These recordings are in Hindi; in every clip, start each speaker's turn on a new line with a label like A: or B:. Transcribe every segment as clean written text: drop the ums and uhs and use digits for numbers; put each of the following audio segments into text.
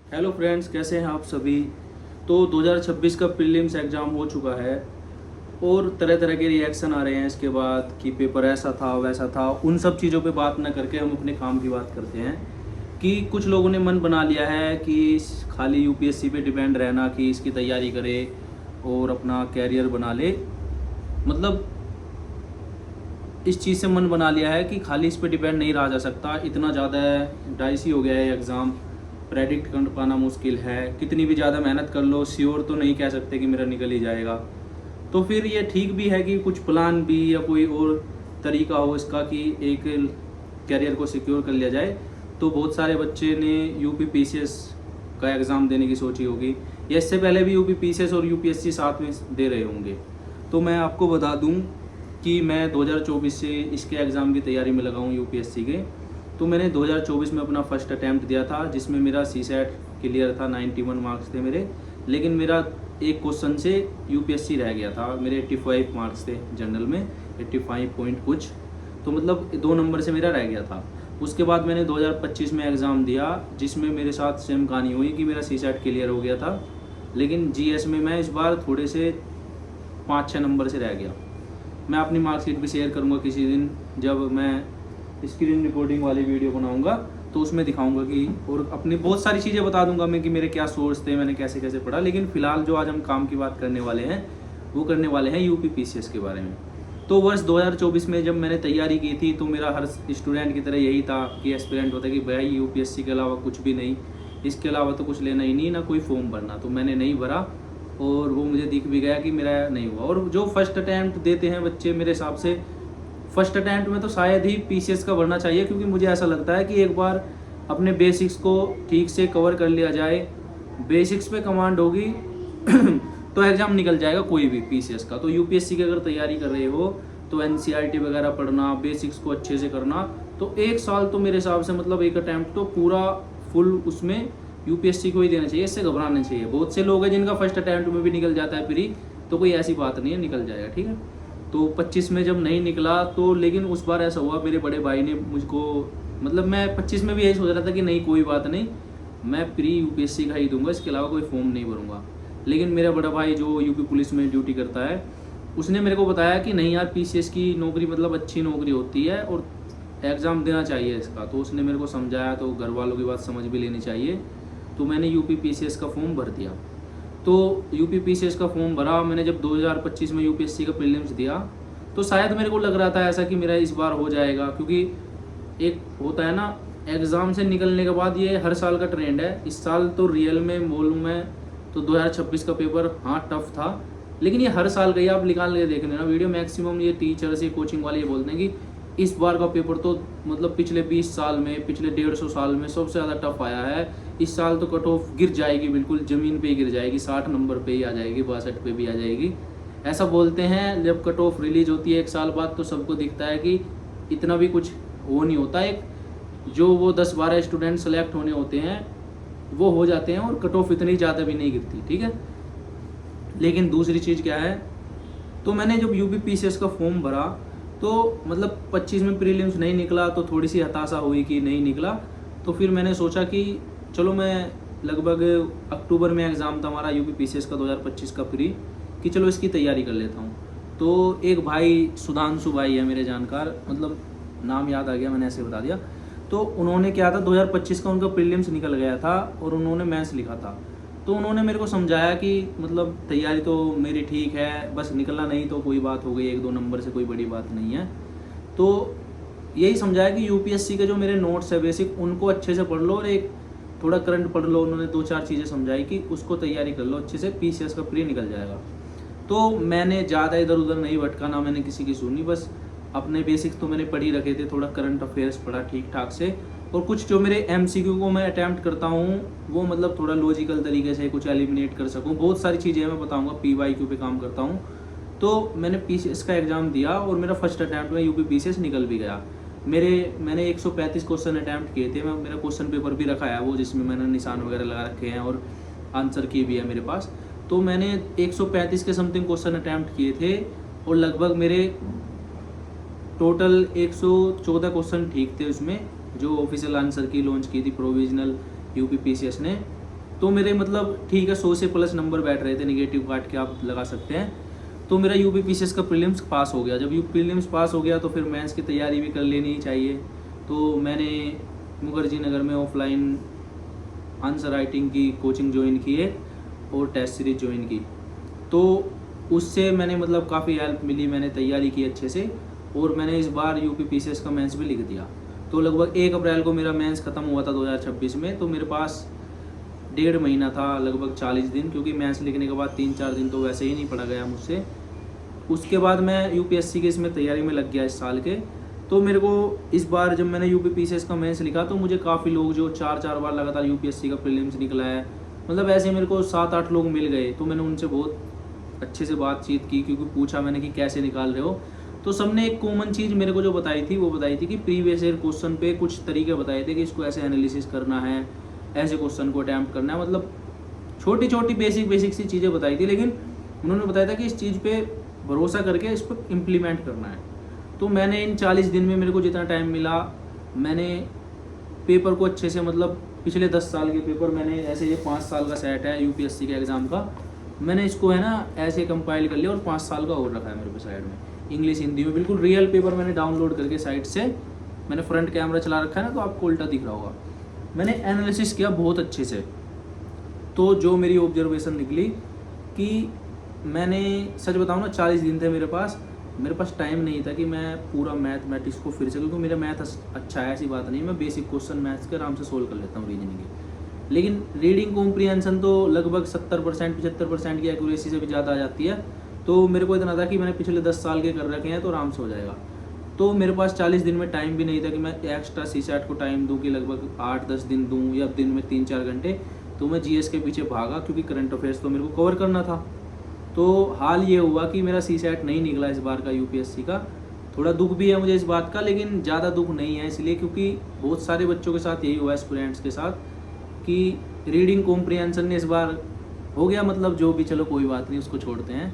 A: हेलो फ्रेंड्स, कैसे हैं आप सभी। तो 2026 का प्रीलिम्स एग्ज़ाम हो चुका है और तरह तरह के रिएक्शन आ रहे हैं इसके बाद कि पेपर ऐसा था वैसा था। उन सब चीज़ों पे बात ना करके हम अपने काम की बात करते हैं कि कुछ लोगों ने मन बना लिया है कि खाली यूपीएससी पे डिपेंड रहना, कि इसकी तैयारी करे और अपना कैरियर बना ले। मतलब इस चीज़ से मन बना लिया है कि खाली इस पे डिपेंड नहीं रहा जा सकता। इतना ज़्यादा डाइसी हो गया है एग्ज़ाम, प्रेडिक्ट कर पाना मुश्किल है। कितनी भी ज़्यादा मेहनत कर लो, श्योर तो नहीं कह सकते कि मेरा निकल ही जाएगा। तो फिर ये ठीक भी है कि कुछ प्लान बी या कोई और तरीका हो इसका कि एक कैरियर को सिक्योर कर लिया जाए। तो बहुत सारे बच्चे ने यूपी पीसीएस का एग्ज़ाम देने की सोची होगी, या इससे पहले भी यूपी पीसीएस और यूपीएससी साथ में दे रहे होंगे। तो मैं आपको बता दूं कि मैं 2024 से इसके एग्ज़ाम की तैयारी में लगा हूँ यूपीएससी के। तो मैंने 2024 में अपना फर्स्ट अटैम्प्ट दिया था, जिसमें मेरा सीसेट क्लियर था, 91 मार्क्स थे मेरे। लेकिन मेरा एक क्वेश्चन से यूपीएससी रह गया था। मेरे 85 मार्क्स थे जनरल में, 85 पॉइंट कुछ, तो मतलब 2 नंबर से मेरा रह गया था। उसके बाद मैंने 2025 में एग्ज़ाम दिया, जिसमें मेरे साथ सेम कहानी हुई कि मेरा सीसेट क्लियर हो गया था, लेकिन जीएस में मैं इस बार थोड़े से 5-6 नंबर से रह गया। मैं अपनी मार्कशीट भी शेयर करूँगा किसी दिन, जब मैं स्क्रीन रिकॉर्डिंग वाली वीडियो बनाऊँगा तो उसमें दिखाऊँगा कि, और अपनी बहुत सारी चीज़ें बता दूँगा मैं कि मेरे क्या सोर्स थे, मैंने कैसे कैसे पढ़ा। लेकिन फ़िलहाल जो आज हम काम की बात करने वाले हैं वो करने वाले हैं यूपी पीसीएस के बारे में। तो वर्ष 2024 में जब मैंने तैयारी की थी तो मेरा हर स्टूडेंट की तरह यही था कि एस्पिरेंट होता है कि भाई यूपीएससी के अलावा कुछ भी नहीं, इसके अलावा तो कुछ लेना ही नहीं, ना कोई फॉर्म भरना। तो मैंने नहीं भरा और वो मुझे दिख भी गया कि मेरा नहीं हुआ। और जो फर्स्ट अटैम्प्ट देते हैं बच्चे, मेरे हिसाब से फर्स्ट अटैम्प्ट में तो शायद ही पीसीएस का भरना चाहिए, क्योंकि मुझे ऐसा लगता है कि एक बार अपने बेसिक्स को ठीक से कवर कर लिया जाए, बेसिक्स पे कमांड होगी तो एग्ज़ाम निकल जाएगा कोई भी पीसीएस का। तो यूपीएससी की अगर तैयारी कर रहे हो तो एनसीईआरटी वगैरह पढ़ना, बेसिक्स को अच्छे से करना। तो 1 साल तो मेरे हिसाब से, मतलब एक अटैम्प्ट तो पूरा फुल उसमें यूपीएससी को ही देना चाहिए, इससे घबराना चाहिए। बहुत से लोग हैं जिनका फर्स्ट अटैम्प्ट में भी निकल जाता है प्री, तो कोई ऐसी बात नहीं है, निकल जाएगा, ठीक है। तो 25 में जब नहीं निकला तो, लेकिन उस बार ऐसा हुआ, मेरे बड़े भाई ने मुझको, मतलब मैं 25 में भी यही सोच रहा था कि नहीं कोई बात नहीं, मैं प्री यूपीएससी का ही दूंगा, इसके अलावा कोई फॉर्म नहीं भरूंगा। लेकिन मेरा बड़ा भाई जो यूपी पुलिस में ड्यूटी करता है, उसने मेरे को बताया कि नहीं यार, पीसीएस की नौकरी मतलब अच्छी नौकरी होती है और एग्ज़ाम देना चाहिए इसका। तो उसने मेरे को समझाया, तो घर वालों की बात समझ भी लेनी चाहिए। तो मैंने यूपी पीसीएस का फॉर्म भर दिया। तो यूपी पीसीएस का फॉर्म भरा मैंने। जब 2025 में यूपीएससी का प्रीलिम्स दिया तो शायद मेरे को लग रहा था ऐसा कि मेरा इस बार हो जाएगा, क्योंकि एक होता है ना एग्ज़ाम से निकलने के बाद, ये हर साल का ट्रेंड है। इस साल तो रियल में मालूम है तो 2026 का पेपर हाँ टफ था, लेकिन ये हर साल का ही आप निकाल के देख लेना वीडियो। मैक्सिमम ये टीचर्स, ये कोचिंग वाले ये बोलते हैं कि इस बार का पेपर तो मतलब पिछले 20 साल में, पिछले 150 साल में सबसे ज़्यादा टफ आया है। इस साल तो कट ऑफ गिर जाएगी, बिल्कुल ज़मीन पे ही गिर जाएगी, 60 नंबर पे ही आ जाएगी, 62 पे भी आ जाएगी, ऐसा बोलते हैं। जब कट ऑफ रिलीज होती है 1 साल बाद तो सबको दिखता है कि इतना भी कुछ वो नहीं होता। एक जो वो 10-12 स्टूडेंट सेलेक्ट होने होते हैं वो हो जाते हैं, और कट ऑफ इतनी ज़्यादा भी नहीं गिरती, ठीक है। लेकिन दूसरी चीज़ क्या है, तो मैंने जब यूपी पीसीएस का फॉर्म भरा तो मतलब 25 में प्रीलिम्स नहीं निकला तो थोड़ी सी हताशा हुई कि नहीं निकला। तो फिर मैंने सोचा कि चलो, मैं लगभग अक्टूबर में एग्ज़ाम था हमारा यूपी पीसीएस का 2025 का प्री, कि चलो इसकी तैयारी कर लेता हूँ। तो एक भाई, सुधांशु भाई है मेरे जानकार, मतलब नाम याद आ गया, मैंने ऐसे बता दिया। तो उन्होंने क्या था, 2025 का उनका प्रीलिम्स निकल गया था और उन्होंने मैथ्स लिखा था। तो उन्होंने मेरे को समझाया कि मतलब तैयारी तो मेरी ठीक है, बस निकलना नहीं तो कोई बात हो गई, 1-2 नंबर से कोई बड़ी बात नहीं है। तो यही समझाया कि यूपीएससी के जो मेरे नोट्स है बेसिक, उनको अच्छे से पढ़ लो और एक थोड़ा करंट पढ़ लो। उन्होंने 2-4 चीज़ें समझाई कि उसको तैयारी कर लो अच्छे से, पीसीएस का प्री निकल जाएगा। तो मैंने ज़्यादा इधर उधर नहीं भटका, ना मैंने किसी की सुनी, बस अपने बेसिक्स तो मैंने पढ़ ही रखे थे, थोड़ा करंट अफेयर्स पढ़ा ठीक ठाक से। और कुछ जो मेरे एमसीक्यू को मैं अटैम्प्ट करता हूँ वो मतलब थोड़ा लॉजिकल तरीके से कुछ एलिमिनेट कर सकूँ, बहुत सारी चीज़ें मैं बताऊँगा, पीवाईक्यू पे काम करता हूँ। तो मैंने पीसीएस का एग्ज़ाम दिया और मेरा फर्स्ट अटैम्प्ट में यूपी पीसीएस निकल भी गया। मैंने 135 क्वेश्चन अटैम्प्ट किए थे। मेरा क्वेश्चन पेपर भी रखा है वो, जिसमें मैंने निशान वगैरह लगा रखे हैं और आंसर की भी है मेरे पास। तो मैंने 135 के समथिंग क्वेश्चन अटैम्प्ट किए थे और लगभग मेरे टोटल 114 क्वेश्चन ठीक थे उसमें, जो ऑफिशियल आंसर की लॉन्च की थी प्रोविजनल यूपी पीसीएस ने। तो मेरे मतलब ठीक है 100 से प्लस नंबर बैठ रहे थे, निगेटिव काट के आप लगा सकते हैं। तो मेरा यूपी पीसीएस का प्रीलिम्स पास हो गया। जब यूपी प्रीलिम्स पास हो गया तो फिर मेंस की तैयारी भी कर लेनी चाहिए। तो मैंने मुखर्जी नगर में ऑफलाइन आंसर राइटिंग की कोचिंग ज्वाइन की है और टेस्ट सीरीज ज्वाइन की। तो उससे मैंने मतलब काफ़ी हेल्प मिली, मैंने तैयारी की अच्छे से और मैंने इस बार यूपी पीसीएस का मेंस भी लिख दिया। तो लगभग 1 अप्रैल को मेरा मेंस ख़त्म हुआ था 2026 में। तो मेरे पास 1.5 महीना था, लगभग 40 दिन, क्योंकि मेंस लिखने के बाद 3-4 दिन तो वैसे ही नहीं पढ़ा गया मुझसे। उसके बाद मैं यूपीएससी के इसमें तैयारी में लग गया इस साल के। तो मेरे को इस बार जब मैंने यूपी पीसीएस का मेंस लिखा तो मुझे काफ़ी लोग जो 4-4 बार लगातार यूपीएससी का प्रीलिम्स निकला है, मतलब ऐसे मेरे को 7-8 लोग मिल गए। तो मैंने उनसे बहुत अच्छे से बातचीत की, क्योंकि पूछा मैंने कि कैसे निकाल रहे हो। तो सबने एक कॉमन चीज़ मेरे को जो बताई थी वो बताई थी कि प्रीवियस ईयर क्वेश्चन पे कुछ तरीके बताए थे कि इसको ऐसे एनालिसिस करना है, ऐसे क्वेश्चन को अटैम्प्ट करना है, मतलब छोटी छोटी बेसिक सी चीज़ें बताई थी। लेकिन उन्होंने बताया था कि इस चीज़ पे भरोसा करके इस पर इम्प्लीमेंट करना है। तो मैंने इन 40 दिन में मेरे को जितना टाइम मिला, मैंने पेपर को अच्छे से, मतलब पिछले 10 साल के पेपर मैंने, ऐसे ये 5 साल का सेट है यूपीएससी के एग्ज़ाम का, मैंने इसको है ना ऐसे कंपाइल कर लिया और 5 साल का और रखा है मेरे पे साइड में, इंग्लिश हिंदी में बिल्कुल रियल पेपर मैंने डाउनलोड करके साइट से, मैंने फ्रंट कैमरा चला रखा है ना तो आपको उल्टा दिख रहा होगा। मैंने एनालिसिस किया बहुत अच्छे से। तो जो मेरी ऑब्जर्वेशन निकली कि मैंने, सच बताऊँ ना, 40 दिन थे मेरे पास टाइम नहीं था कि मैं पूरा मैथमेटिक्स को फिर से, क्योंकि मेरा मैथ अच्छा है ऐसी बात नहीं, मैं बेसिक क्वेश्चन मैथ्स के आराम से सोल्व कर लेता हूँ रीजनिंग के। लेकिन रीडिंग कॉम्प्रिहेंशन तो लगभग 70% 75% की एक्यूरेसी से भी ज़्यादा आ जाती है। तो मेरे को इतना था कि मैंने पिछले 10 साल के कर रखे हैं तो आराम से हो जाएगा। तो मेरे पास 40 दिन में टाइम भी नहीं था कि मैं एक्स्ट्रा सीसैट को टाइम दूँ कि लगभग 8-10 दिन दूँ या दिन में 3-4 घंटे। तो मैं जीएस के पीछे भागा, क्योंकि करंट अफेयर्स तो मेरे को कवर करना था। तो हाल ये हुआ कि मेरा सीसैट नहीं निकला इस बार का यूपीएससी का। थोड़ा दुख भी है मुझे इस बात का, लेकिन ज़्यादा दुख नहीं है इसलिए क्योंकि बहुत सारे बच्चों के साथ यही हुआ है, स्टूडेंट्स के साथ, कि रीडिंग कॉम्प्रिहेंशन ने इस बार हो गया, मतलब जो भी, चलो कोई बात नहीं, उसको छोड़ते हैं।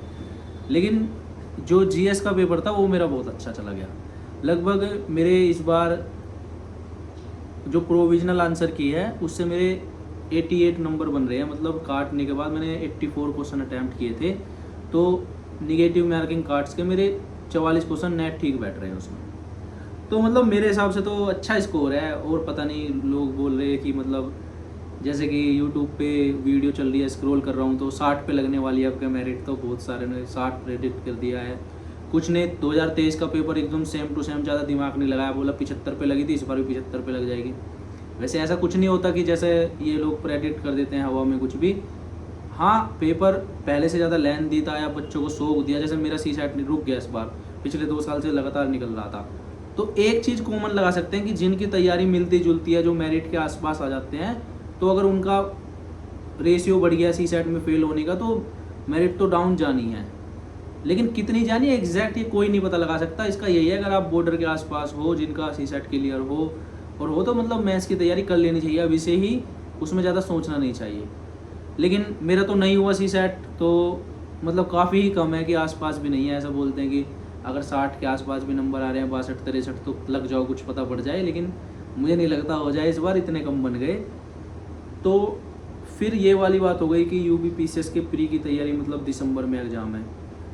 A: लेकिन जो जीएस का पेपर था वो मेरा बहुत अच्छा चला गया। लगभग मेरे इस बार जो प्रोविजनल आंसर की है उससे मेरे 88 नंबर बन रहे हैं, मतलब काटने के बाद मैंने 84 क्वेश्चन अटैम्प्ट किए थे। तो निगेटिव मार्किंग काट्स के मेरे 44 क्वेश्चन नेट ठीक बैठ रहे हैं उसमें। तो मतलब मेरे हिसाब से तो अच्छा स्कोर है। और पता नहीं, लोग बोल रहे हैं कि मतलब जैसे कि यूट्यूब पे वीडियो चल रही है, स्क्रॉल कर रहा हूँ तो 60 पे लगने वाली है आपका मेरिट। तो बहुत सारे ने 60 प्रेडिक्ट कर दिया है। कुछ ने 2023 का पेपर एकदम सेम टू सेम, ज़्यादा दिमाग नहीं लगाया, बोला 75 पे लगी थी, इस बार भी 75 पे लग जाएगी। वैसे ऐसा कुछ नहीं होता कि जैसे ये लोग प्रेडिक्ट कर देते हैं हवा में कुछ भी। हाँ, पेपर पहले से ज़्यादा लेंथी था या बच्चों को शौक दिया, जैसे मेरा सीसैट रुक गया इस बार, पिछले 2 साल से लगातार निकल रहा था। तो एक चीज़ कॉमन लगा सकते हैं कि जिनकी तैयारी मिलती जुलती है, जो मेरिट के आसपास आ जाते हैं, तो अगर उनका रेशियो बढ़ गया सीसैट में फेल होने का तो मेरिट तो डाउन जानी है। लेकिन कितनी जानी है एग्जैक्ट ये कोई नहीं पता लगा सकता। इसका यही है, अगर आप बॉर्डर के आसपास हो, जिनका सीसैट क्लियर हो और हो तो मतलब मैथ्स की तैयारी कर लेनी चाहिए अभी से ही, उसमें ज़्यादा सोचना नहीं चाहिए। लेकिन मेरा तो नहीं हुआ सीसैट, तो मतलब काफ़ी ही कम है कि आसपास भी नहीं है। ऐसा बोलते हैं कि अगर 60 के आसपास भी नंबर आ रहे हैं, 62-63, तो लग जाओ, कुछ पता पड़ जाए। लेकिन मुझे नहीं लगता हो जाए इस बार, इतने कम बन गए। तो फिर ये वाली बात हो गई कि यूपी पीसीएस के प्री की तैयारी, मतलब दिसंबर में एग्ज़ाम है,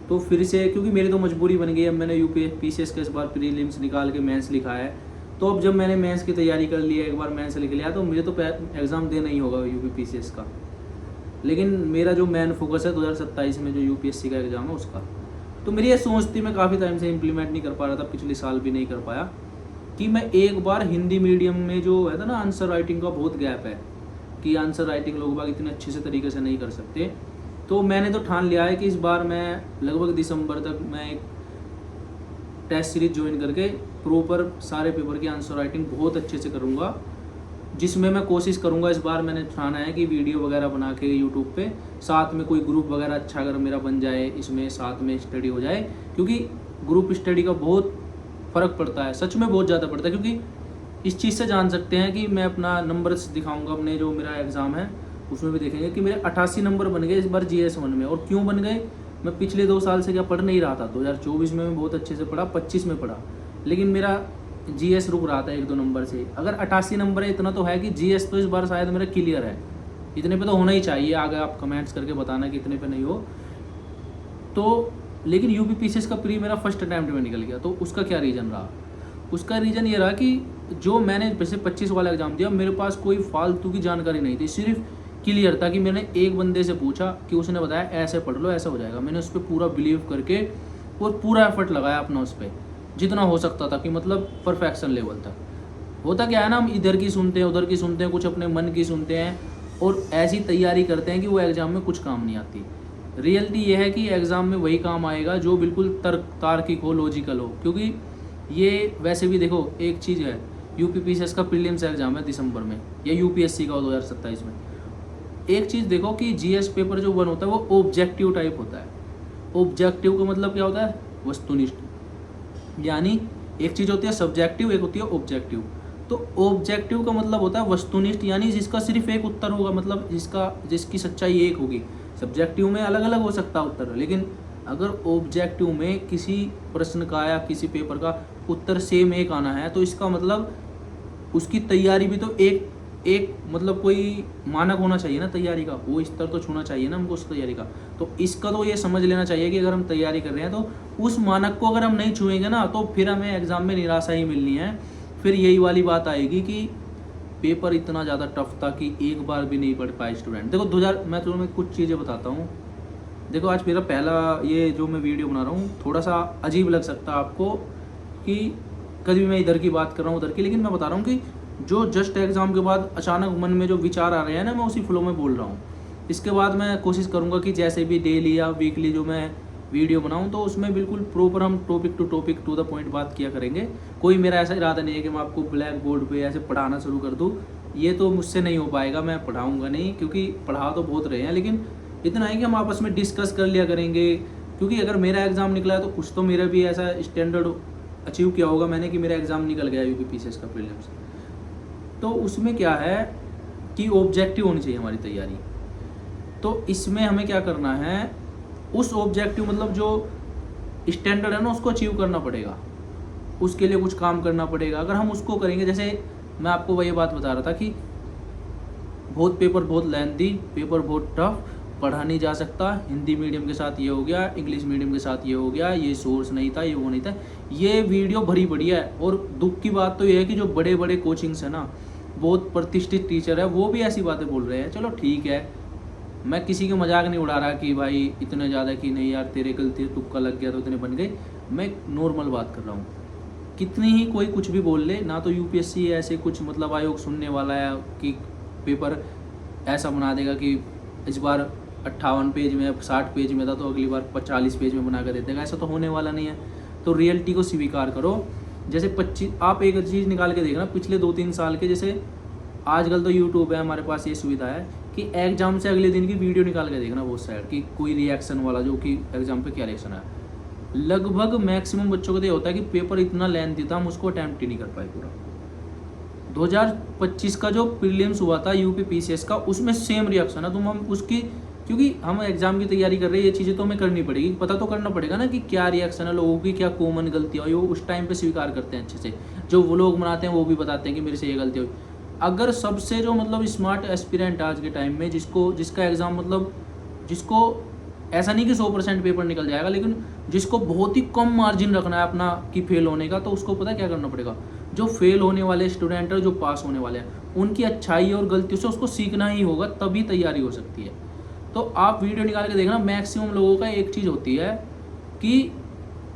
A: तो फिर से, क्योंकि मेरी तो मजबूरी बन गई। अब मैंने यूपी पीसीएस के इस बार प्रीलिम्स निकाल के मेंस लिखा है, तो अब जब मैंने मेंस की तैयारी कर ली है, एक बार मेंस लिख लिया, तो मुझे तो एग्ज़ाम देना ही होगा यूपी पीसीएस का। लेकिन मेरा जो मेन फोकस है 2027 में जो यूपीएससी का एग्ज़ाम है उसका। तो मेरी ये सोच थी, मैं काफ़ी टाइम से इम्प्लीमेंट नहीं कर पा रहा था, पिछले साल भी नहीं कर पाया, कि मैं एक बार हिंदी मीडियम में जो है ना आंसर राइटिंग का बहुत गैप है, कि आंसर राइटिंग लोग बाग इतने अच्छे से तरीके से नहीं कर सकते। तो मैंने तो ठान लिया है कि इस बार मैं लगभग दिसंबर तक मैं एक टेस्ट सीरीज ज्वाइन करके प्रॉपर सारे पेपर की आंसर राइटिंग बहुत अच्छे से करूँगा, जिसमें मैं कोशिश करूँगा। इस बार मैंने ठाना है कि वीडियो वगैरह बना के यूट्यूब पे, साथ में कोई ग्रुप वगैरह अच्छा अगर मेरा बन जाए, इसमें साथ में स्टडी हो जाए, क्योंकि ग्रुप स्टडी का बहुत फ़र्क पड़ता है, सच में बहुत ज़्यादा पड़ता है। क्योंकि इस चीज़ से जान सकते हैं कि मैं अपना नंबर्स दिखाऊंगा अपने, जो मेरा एग्ज़ाम है उसमें भी देखेंगे कि मेरे 88 नंबर बन गए इस बार GS1 में। और क्यों बन गए, मैं पिछले 2 साल से क्या पढ़ नहीं रहा था। 2024 में मैं बहुत अच्छे से पढ़ा, 25 में पढ़ा, लेकिन मेरा GS रुक रहा था 1-2 नंबर से। अगर 88 नंबर है, इतना तो है कि GS तो इस बार शायद मेरा क्लियर है, इतने पे तो होना ही चाहिए, आगे आप कमेंट्स करके बताना कि इतने पे नहीं हो तो। लेकिन यूपी पीसीएस का प्री मेरा फर्स्ट अटैम्प्ट में निकल गया, तो उसका क्या रीज़न रहा? उसका रीज़न ये रहा कि जो मैंने वैसे 25 वाला एग्ज़ाम दिया, मेरे पास कोई फालतू की जानकारी नहीं थी, सिर्फ क्लियर था कि मैंने एक बंदे से पूछा कि उसने बताया ऐसे पढ़ लो ऐसा हो जाएगा। मैंने उस पर पूरा बिलीव करके और पूरा एफर्ट लगाया अपना उस पर, जितना हो सकता था कि मतलब परफेक्शन लेवल तक। होता क्या है ना, हम इधर की सुनते हैं उधर की सुनते हैं, कुछ अपने मन की सुनते हैं और ऐसी तैयारी करते हैं कि वो एग्ज़ाम में कुछ काम नहीं आती। रियलिटी ये है कि एग्ज़ाम में वही काम आएगा जो बिल्कुल तार्किक हो, लॉजिकल हो। क्योंकि ये वैसे भी देखो एक चीज़ है, यूपीपीसीएस का प्रीलिम्स एग्ज़ाम है दिसंबर में, या यूपीएससी का 2027 में। एक चीज़ देखो कि जीएस पेपर जो 1 होता है वो ऑब्जेक्टिव टाइप होता है। ऑब्जेक्टिव का मतलब क्या होता है? वस्तुनिष्ठ। यानी एक चीज़ होती है सब्जेक्टिव, एक होती है ऑब्जेक्टिव। तो ऑब्जेक्टिव का मतलब होता है वस्तुनिष्ठ, यानी जिसका सिर्फ एक उत्तर होगा, मतलब जिसकी सच्चाई एक होगी। सब्जेक्टिव में अलग अलग हो सकता है उत्तर, लेकिन अगर ऑब्जेक्टिव में किसी प्रश्न का या किसी पेपर का उत्तर सेम एक आना है, तो इसका मतलब उसकी तैयारी भी तो एक मतलब कोई मानक होना चाहिए ना तैयारी का, वो स्तर तो छूना चाहिए ना हमको उस तैयारी का। तो इसका तो ये समझ लेना चाहिए कि अगर हम तैयारी कर रहे हैं तो उस मानक को अगर हम नहीं छुएंगे ना, तो फिर हमें एग्ज़ाम में निराशा ही मिलनी है। फिर यही वाली बात आएगी कि पेपर इतना ज़्यादा टफ था कि एक बार भी नहीं पढ़ पाए स्टूडेंट। देखो 2000 मैं तुम्हें कुछ चीज़ें बताता हूँ। देखो आज मेरा पहला ये जो मैं वीडियो बना रहा हूँ, थोड़ा सा अजीब लग सकता है आपको कि कभी मैं इधर की बात कर रहा हूँ उधर की, लेकिन मैं बता रहा हूँ कि जो जस्ट एग्ज़ाम के बाद अचानक मन में जो विचार आ रहे हैं ना, मैं उसी फ्लो में बोल रहा हूँ। इसके बाद मैं कोशिश करूँगा कि जैसे भी डेली या वीकली जो मैं वीडियो बनाऊँ, तो उसमें बिल्कुल प्रॉपर हम टॉपिक टू द पॉइंट बात किया करेंगे। कोई मेरा ऐसा इरादा नहीं है कि मैं आपको ब्लैक बोर्ड पे ऐसे पढ़ाना शुरू कर दूँ, ये तो मुझसे नहीं हो पाएगा, मैं पढ़ाऊँगा नहीं, क्योंकि पढ़ा तो बहुत रहे हैं, लेकिन इतना है कि हम आपस में डिस्कस कर लिया करेंगे। क्योंकि अगर मेरा एग्ज़ाम निकला है तो कुछ तो मेरा भी ऐसा स्टैंडर्ड अचीव किया होगा मैंने कि मेरा एग्ज़ाम निकल गया यूपीपीसीएस का प्रीलिम्स। तो उसमें क्या है कि ऑब्जेक्टिव होनी चाहिए हमारी तैयारी। तो इसमें हमें क्या करना है, उस ऑब्जेक्टिव मतलब जो स्टैंडर्ड है ना, उसको अचीव करना पड़ेगा, उसके लिए कुछ काम करना पड़ेगा। अगर हम उसको करेंगे, जैसे मैं आपको वही बात बता रहा था कि बहुत पेपर बहुत लेंथी, पेपर बहुत टफ, पढ़ा नहीं जा सकता, हिंदी मीडियम के साथ ये हो गया, इंग्लिश मीडियम के साथ ये हो गया, ये सोर्स नहीं था, ये वो नहीं था। ये वीडियो भरी बढ़िया है। और दुख की बात तो ये है कि जो बड़े बड़े कोचिंग्स है ना, बहुत प्रतिष्ठित टीचर है, वो भी ऐसी बातें बोल रहे हैं। चलो ठीक है, मैं किसी का मजाक नहीं उड़ा रहा कि भाई इतने ज़्यादा कि नहीं यार तेरे गलती तुक्का लग गया तो इतने बन गए। मैं नॉर्मल बात कर रहा हूँ। कितनी ही कोई कुछ भी बोल ले ना, तो यूपीएससी ऐसे कुछ मतलब आयोग सुनने वाला है कि पेपर ऐसा बना देगा कि इस बार 58 पेज में 60 पेज में था तो अगली बार 40 पेज में बना कर दे देगा। ऐसा तो होने वाला नहीं है। तो रियलिटी को स्वीकार करो। जैसे 25 आप एक चीज़ निकाल के देखना, पिछले 2-3 साल के, जैसे आजकल तो यूट्यूब है हमारे पास, ये सुविधा है कि एग्जाम से अगले दिन की वीडियो निकाल के देखना बहुत साइड कि कोई रिएक्शन वाला, जो कि एग्जाम पे क्या रिएक्शन है। लगभग मैक्सिमम बच्चों को तो ये होता है कि पेपर इतना लेंथी था हम उसको अटैम्प्ट ही नहीं कर पाए पूरा। 2025 का जो प्रीलिम्स हुआ था यूपीपीसीएस का, उसमें सेम रिएक्शन है। तुम हम उसकी, क्योंकि हम एग्जाम की तैयारी कर रहे हैं, ये चीज़ें तो हमें करनी पड़ेगी, पता तो करना पड़ेगा ना कि क्या रिएक्शन है लोगों की, क्या कॉमन गलतियाँ हुई, वो उस टाइम पे स्वीकार करते हैं अच्छे से। जो वो लोग बनाते हैं वो भी बताते हैं कि मेरे से ये गलती हुई। अगर सबसे जो मतलब स्मार्ट एस्पिरेंट आज के टाइम में, जिसका एग्ज़ाम मतलब जिसको ऐसा नहीं कि 100% पेपर निकल जाएगा, लेकिन जिसको बहुत ही कम मार्जिन रखना है अपना कि फेल होने का, तो उसको पता है क्या करना पड़ेगा। जो फेल होने वाले स्टूडेंट है, जो पास होने वाले हैं, उनकी अच्छाई और गलतियों से उसको सीखना ही होगा, तभी तैयारी हो सकती है। तो आप वीडियो निकाल के देखना, मैक्सिमम लोगों का एक चीज़ होती है कि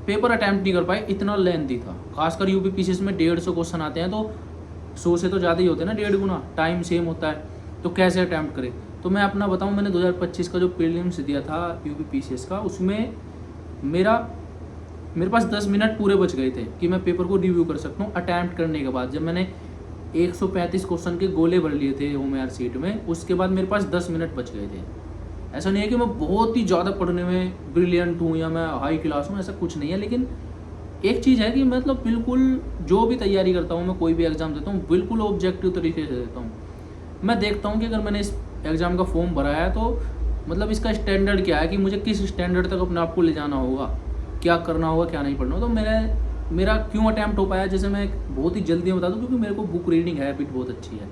A: पेपर अटैम्प्ट नहीं कर पाए, इतना लेंथी था। खासकर यूपीपीसीएस में 150 क्वेश्चन आते हैं, तो 100 से तो ज़्यादा ही होते हैं ना, 1.5 गुना टाइम सेम होता है, तो कैसे अटैम्प्ट करें। तो मैं अपना बताऊं, मैंने 2025 का जो प्रीलिम्स दिया था यूपीपीसीएस का, उसमें मेरे पास 10 मिनट पूरे बच गए थे कि मैं पेपर को रिव्यू कर सकता हूँ अटैम्प्ट करने के बाद। जब मैंने 135 क्वेश्चन के गोले भर लिए थे होमयार सीट में, उसके बाद मेरे पास 10 मिनट बच गए थे। ऐसा नहीं है कि मैं बहुत ही ज़्यादा पढ़ने में ब्रिलियंट हूँ या मैं हाई क्लास हूँ, ऐसा कुछ नहीं है। लेकिन एक चीज़ है कि मतलब बिल्कुल जो भी तैयारी करता हूँ, मैं कोई भी एग्ज़ाम देता हूँ, बिल्कुल ऑब्जेक्टिव तरीके से देता हूँ। मैं देखता हूँ कि अगर मैंने इस एग्ज़ाम का फॉर्म भरा है तो मतलब इसका स्टैंडर्ड क्या है, कि मुझे किस स्टैंडर्ड तक अपने आप को ले जाना होगा, क्या करना होगा क्या नहीं पढ़ना होगा। तो मेरा क्यों अटैम्प्ट हो पाया, जैसे मैं बहुत ही जल्दी में बता दूँ, क्योंकि मेरे को बुक रीडिंग हैबिट बहुत अच्छी है।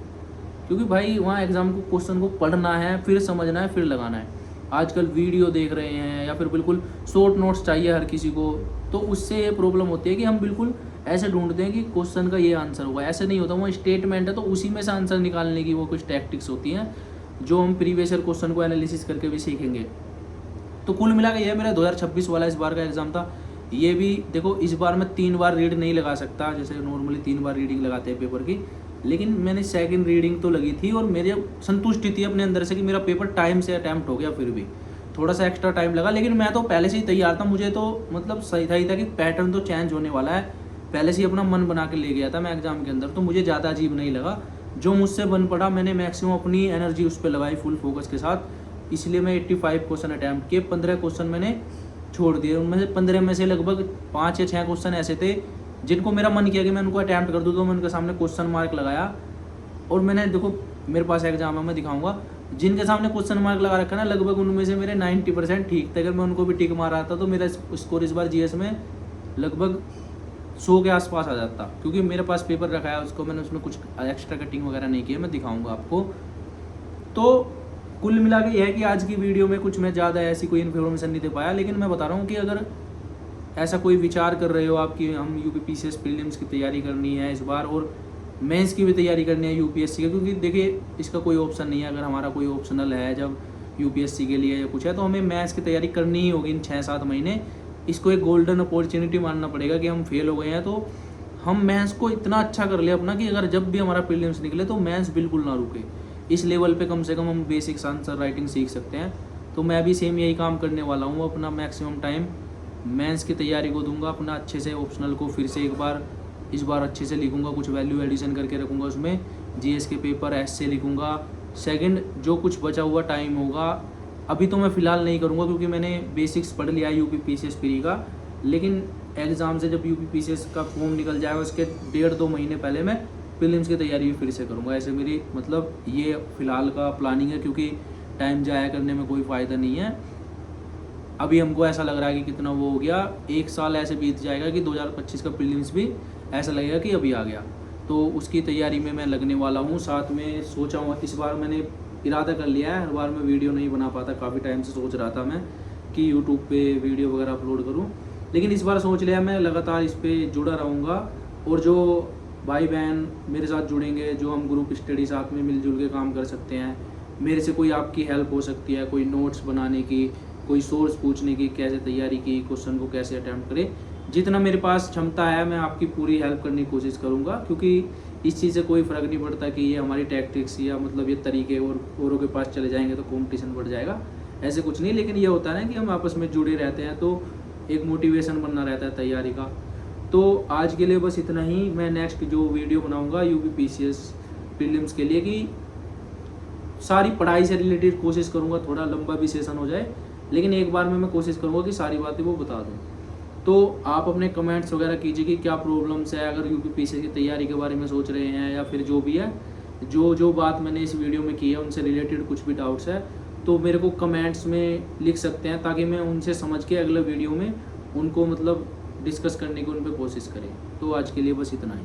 A: क्योंकि भाई वहाँ एग्ज़ाम को क्वेश्चन को पढ़ना है, फिर समझना है, फिर लगाना है। आजकल वीडियो देख रहे हैं या फिर बिल्कुल शॉर्ट नोट्स चाहिए हर किसी को, तो उससे ये प्रॉब्लम होती है कि हम बिल्कुल ऐसे ढूंढते हैं कि क्वेश्चन का ये आंसर होगा, ऐसे नहीं होता। वो स्टेटमेंट है तो उसी में से आंसर निकालने की वो कुछ टैक्टिक्स होती हैं जो हम प्रीवियस ईयर क्वेश्चन को एनालिसिस करके भी सीखेंगे। तो कुल मिला के ये मेरा 2026 वाला इस बार का एग्ज़ाम था। ये भी देखो, इस बार मैं 3 बार रीड नहीं लगा सकता, जैसे नॉर्मली 3 बार रीडिंग लगाते हैं पेपर की, लेकिन मैंने सेकंड रीडिंग तो लगी थी और मेरे संतुष्टि थी अपने अंदर से कि मेरा पेपर टाइम से अटैम्प्ट हो गया। फिर भी थोड़ा सा एक्स्ट्रा टाइम लगा, लेकिन मैं तो पहले से ही तैयार था। मुझे तो मतलब सही था कि पैटर्न तो चेंज होने वाला है, पहले से ही अपना मन बना के ले गया था मैं एग्ज़ाम के अंदर, तो मुझे ज़्यादा अजीब नहीं लगा। जो मुझसे बन पड़ा मैंने मैक्सिमम अपनी एनर्जी उस पर लगाई फुल फोकस के साथ, इसलिए मैं 85 क्वेश्चन अटैम्प्ट किए। 15 क्वेश्चन मैंने छोड़ दिए, उनमें से 15 में से लगभग 5 या 6 क्वेश्चन ऐसे थे जिनको मेरा मन किया कि मैं उनको अटैम्प्ट कर दूँ, तो मैं उनके सामने क्वेश्चन मार्क लगाया। और मैंने देखो, मेरे पास एग्जाम है, मैं दिखाऊंगा, जिनके सामने क्वेश्चन मार्क लगा रखा ना, लगभग उनमें से मेरे 90% ठीक थे। अगर मैं उनको भी टिक मारा था तो मेरा स्कोर इस बार जीएस में लगभग 100 के आसपास आ जाता, क्योंकि मेरे पास पेपर रखा है उसको मैंने उसमें कुछ एक्स्ट्रा कटिंग वगैरह नहीं की है, मैं दिखाऊंगा आपको। तो कुल मिला के यह है कि आज की वीडियो में कुछ मैं ज़्यादा ऐसी कोई इन्फॉर्मेशन नहीं दे पाया, लेकिन मैं बता रहा हूँ कि अगर ऐसा कोई विचार कर रहे हो आप कि हम यूपीपीसीएस प्रीलिम्स की तैयारी करनी है इस बार और मेंस की भी तैयारी करनी है यूपीएससी की, क्योंकि देखिए इसका कोई ऑप्शन नहीं है। अगर हमारा कोई ऑप्शनल है जब यूपीएससी के लिए या कुछ है, तो हमें मेंस की तैयारी करनी ही होगी इन 6-7 महीने। इसको एक गोल्डन अपॉर्चुनिटी मानना पड़ेगा कि हम फेल हो गए हैं, तो हम मेंस को इतना अच्छा कर ले अपना कि अगर जब भी हमारा प्रीलिम्स निकले तो मेंस बिल्कुल ना रुके। इस लेवल पे कम से कम हम बेसिक्स आंसर राइटिंग सीख सकते हैं। तो मैं भी सेम यही काम करने वाला हूँ, अपना मैक्सिमम टाइम मेंस की तैयारी को दूंगा, अपना अच्छे से ऑप्शनल को फिर से एक बार इस बार अच्छे से लिखूंगा, कुछ वैल्यू एडिशन करके रखूंगा उसमें, जीएस के पेपर ऐसे लिखूंगा। सेकंड, जो कुछ बचा हुआ टाइम होगा अभी तो मैं फ़िलहाल नहीं करूंगा, क्योंकि मैंने बेसिक्स पढ़ लिया है यूपीपीसीएस प्री का, लेकिन एग्ज़ाम से जब यूपीपीसीएस का फॉर्म निकल जाएगा उसके 1.5-2 महीने पहले मैं प्रीलिम्स की तैयारी भी फिर से करूँगा। ऐसे मेरी मतलब ये फ़िलहाल का प्लानिंग है, क्योंकि टाइम जाया करने में कोई फ़ायदा नहीं है। अभी हमको ऐसा लग रहा है कि कितना वो हो गया, 1 साल ऐसे बीत जाएगा कि 2025 का प्रीलिम्स भी ऐसा लगेगा कि अभी आ गया। तो उसकी तैयारी में मैं लगने वाला हूँ। साथ में सोचा हूँ, इस बार मैंने इरादा कर लिया है, हर बार मैं वीडियो नहीं बना पाता, काफ़ी टाइम से सोच रहा था मैं कि यूट्यूब पे वीडियो वगैरह अपलोड करूँ, लेकिन इस बार सोच लिया मैं लगातार इस पर जुड़ा रहूँगा। और जो भाई बहन मेरे साथ जुड़ेंगे, जो हम ग्रुप स्टडी साथ में मिलजुल के काम कर सकते हैं, मेरे से कोई आपकी हेल्प हो सकती है, कोई नोट्स बनाने की, कोई सोर्स पूछने की, कैसे तैयारी की, क्वेश्चन को कैसे अटैम्प्ट करें, जितना मेरे पास क्षमता है मैं आपकी पूरी हेल्प करने की कोशिश करूंगा। क्योंकि इस चीज़ से कोई फ़र्क नहीं पड़ता कि ये हमारी टैक्टिक्स या मतलब ये तरीके और औरों के पास चले जाएंगे तो कंपटीशन बढ़ जाएगा, ऐसे कुछ नहीं। लेकिन ये होता है ना कि हम आपस में जुड़े रहते हैं तो एक मोटिवेशन बनना रहता है तैयारी का। तो आज के लिए बस इतना ही। मैं नेक्स्ट जो वीडियो बनाऊँगा यूपीपीसीएस प्रीलिम्स के लिए, कि सारी पढ़ाई से रिलेटेड कोशिश करूँगा, थोड़ा लंबा भी सेशन हो जाए, लेकिन एक बार में मैं कोशिश करूँगा कि सारी बातें वो बता दूँ। तो आप अपने कमेंट्स वगैरह कीजिए कि क्या प्रॉब्लम्स है, अगर यूपीपीसीएस की तैयारी के बारे में सोच रहे हैं या फिर जो भी है, जो बात मैंने इस वीडियो में की है उनसे रिलेटेड कुछ भी डाउट्स है तो मेरे को कमेंट्स में लिख सकते हैं, ताकि मैं उनसे समझ के अगले वीडियो में उनको मतलब डिस्कस करने की उन पर कोशिश करें। तो आज के लिए बस इतना ही।